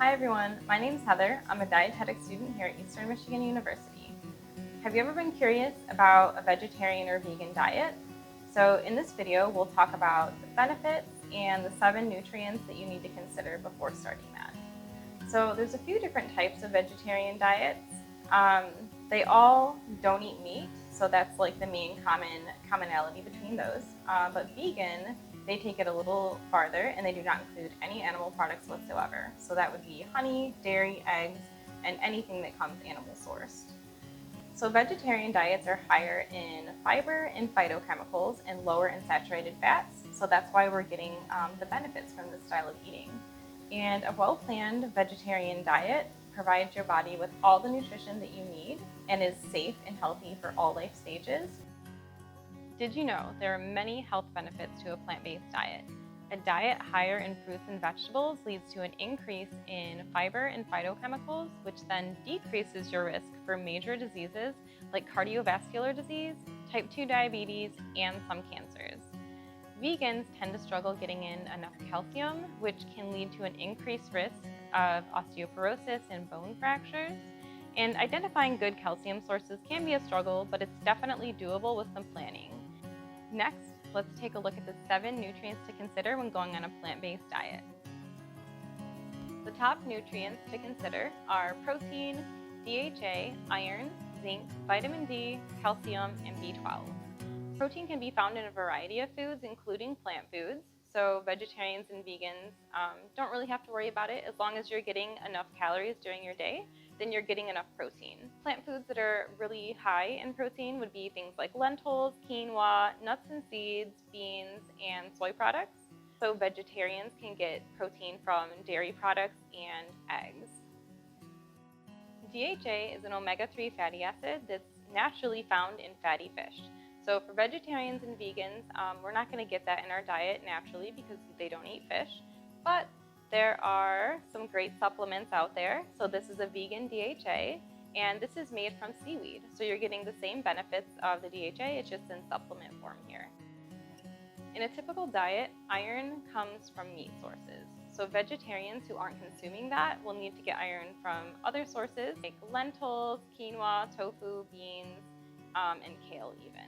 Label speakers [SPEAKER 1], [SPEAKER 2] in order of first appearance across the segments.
[SPEAKER 1] Hi everyone, my name is Heather. I'm a dietetic student here at Eastern Michigan University. Have you ever been curious about a vegetarian or vegan diet? So in this video, we'll talk about the benefits and the 7 nutrients that you need to consider before starting that. So there's a few different types of vegetarian diets. They all don't eat meat, so that's like the main commonality between those. But vegan, they take it a little farther and they do not include any animal products whatsoever. So that would be honey, dairy, eggs, and anything that comes animal sourced. So vegetarian diets are higher in fiber and phytochemicals and lower in saturated fats. So that's why we're getting the benefits from this style of eating. And a well-planned vegetarian diet provides your body with all the nutrition that you need and is safe and healthy for all life stages. Did you know there are many health benefits to a plant-based diet? A diet higher in fruits and vegetables leads to an increase in fiber and phytochemicals, which then decreases your risk for major diseases like cardiovascular disease, type 2 diabetes, and some cancers. Vegans tend to struggle getting in enough calcium, which can lead to an increased risk of osteoporosis and bone fractures. And identifying good calcium sources can be a struggle, but it's definitely doable with some planning. Next, let's take a look at the 7 nutrients to consider when going on a plant-based diet. The top nutrients to consider are protein, DHA, iron, zinc, vitamin D, calcium, and B12. Protein can be found in a variety of foods, including plant foods, so vegetarians and vegans don't really have to worry about it. As long as you're getting enough calories during your day, then you're getting enough protein. Plant foods that are really high in protein would be things like lentils, quinoa, nuts and seeds, beans, and soy products. So vegetarians can get protein from dairy products and eggs. DHA is an omega-3 fatty acid that's naturally found in fatty fish. So for vegetarians and vegans, we're not going to get that in our diet naturally because they don't eat fish, but there are some great supplements out there. So this is a vegan DHA, and this is made from seaweed. So you're getting the same benefits of the DHA, it's just in supplement form here. In a typical diet, iron comes from meat sources. So vegetarians who aren't consuming that will need to get iron from other sources like lentils, quinoa, tofu, beans, and kale even.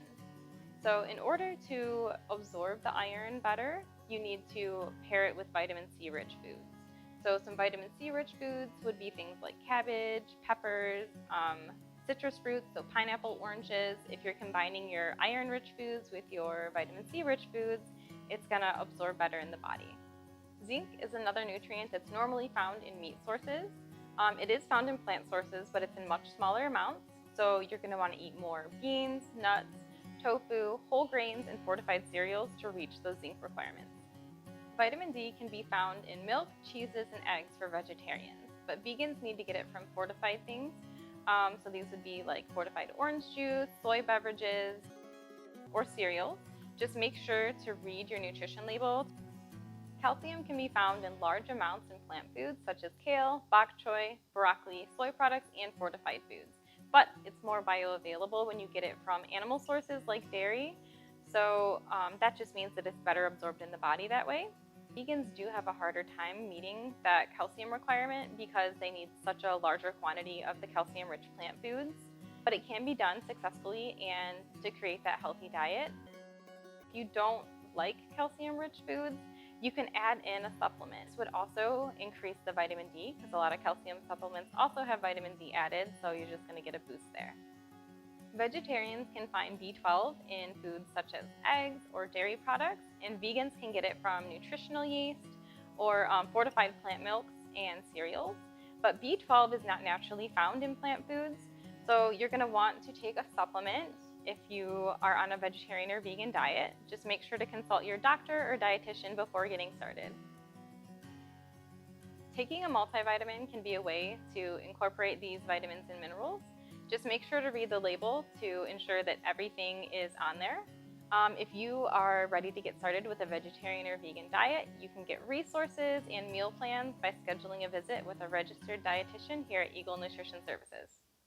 [SPEAKER 1] So in order to absorb the iron better, you need to pair it with vitamin C rich foods. So some vitamin C rich foods would be things like cabbage, peppers, citrus fruits, so pineapple, oranges. If you're combining your iron rich foods with your vitamin C rich foods, it's going to absorb better in the body. Zinc is another nutrient that's normally found in meat sources. It is found in plant sources, but it's in much smaller amounts. So you're going to want to eat more beans, nuts, tofu, whole grains, and fortified cereals to reach those zinc requirements. Vitamin D can be found in milk, cheeses, and eggs for vegetarians, but vegans need to get it from fortified things. So these would be like fortified orange juice, soy beverages, or cereals. Just make sure to read your nutrition label. Calcium can be found in large amounts in plant foods such as kale, bok choy, broccoli, soy products, and fortified foods. But it's more bioavailable when you get it from animal sources like dairy. So that just means that it's better absorbed in the body that way. Vegans do have a harder time meeting that calcium requirement because they need such a larger quantity of the calcium-rich plant foods, but it can be done successfully and to create that healthy diet. If you don't like calcium-rich foods, you can add in a supplement. This would also increase the vitamin D because a lot of calcium supplements also have vitamin D added, so you're just going to get a boost there. Vegetarians can find B12 in foods such as eggs or dairy products, and vegans can get it from nutritional yeast or fortified plant milks and cereals. But B12 is not naturally found in plant foods, so you're going to want to take a supplement if you are on a vegetarian or vegan diet. Just make sure to consult your doctor or dietitian before getting started. Taking a multivitamin can be a way to incorporate these vitamins and minerals. Just make sure to read the label to ensure that everything is on there. If you are ready to get started with a vegetarian or vegan diet, you can get resources and meal plans by scheduling a visit with a registered dietitian here at Eagle Nutrition Services.